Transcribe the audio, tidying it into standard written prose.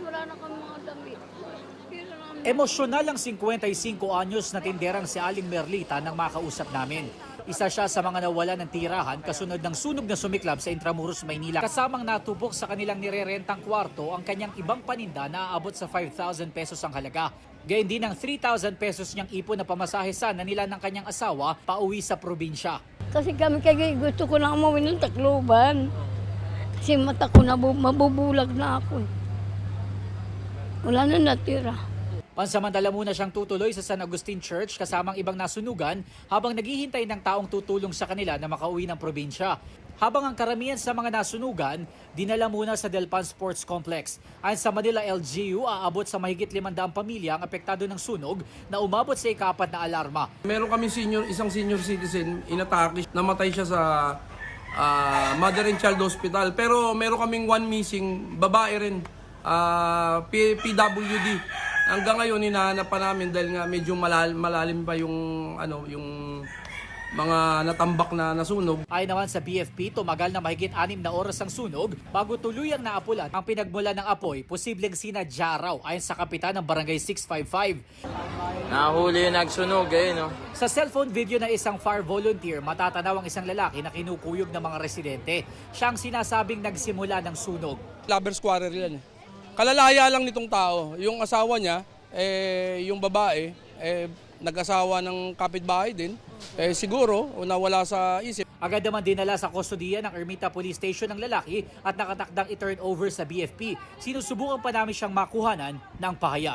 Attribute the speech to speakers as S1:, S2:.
S1: wala na kami mga damit. Pira namin.
S2: Emosyonal ang 55 anyos na tinderang si Aling Merlita nang makausap namin. Isa siya sa mga nawala ng tirahan kasunod ng sunog na sumiklab sa Intramuros, Maynila. Kasamang natupok sa kanilang nirerentang kwarto ang kanyang ibang paninda na aabot sa 5,000 pesos ang halaga. Gayun din ang 3,000 pesos niyang ipon na pamasahe sana nila ng kanyang asawa pauwi sa probinsya.
S1: Kasi kami kaya gusto ko na umuwi ng Tacloban. Kasi mata ko na mabubulag na ako. Wala na natira.
S2: Pansamantala muna siyang tutuloy sa San Agustin Church kasamang ibang nasunugan habang naghihintay ng taong tutulong sa kanila na makauwi ng probinsya. Habang ang karamihan sa mga nasunugan, dinala muna sa Delpan Sports Complex. Ayon sa Manila LGU, aabot sa mahigit 500 pamilya ang apektado ng sunog na umabot sa ika-4 na alarma.
S3: Meron kami isang senior citizen, inatake, namatay siya sa Mother and Child Hospital. Pero meron kaming one missing, babae rin, PWD. Hanggang ngayon hinahanap pa namin dahil nga medyo malalim pa yung mga natambak na nasunog.
S2: Ayon naman sa BFP, tumagal na mahigit 6 na oras ang sunog bago tuluyang naapulan ang pinagmula ng apoy, posibleng sinadya raw ayon sa kapitan ng Barangay 655.
S4: Nahuli yung nagsunog no?
S2: Sa cellphone video ng isang fire volunteer, matatanaw ang isang lalaki na kinukuyog ng mga residente. Siya ang sinasabing nagsimula ng sunog.
S3: Lovers quarrel yan. Kalalaya lang nitong tao. Yung asawa niya, yung babae, nag-asawa ng kapitbahay din. Siguro, nawala sa isip.
S2: Agad naman dinala sa kustodiya ng Ermita Police Station ng lalaki at nakatakdang i-turn over sa BFP. Sinusubukan pa namin siyang makuhanan ng pahayag.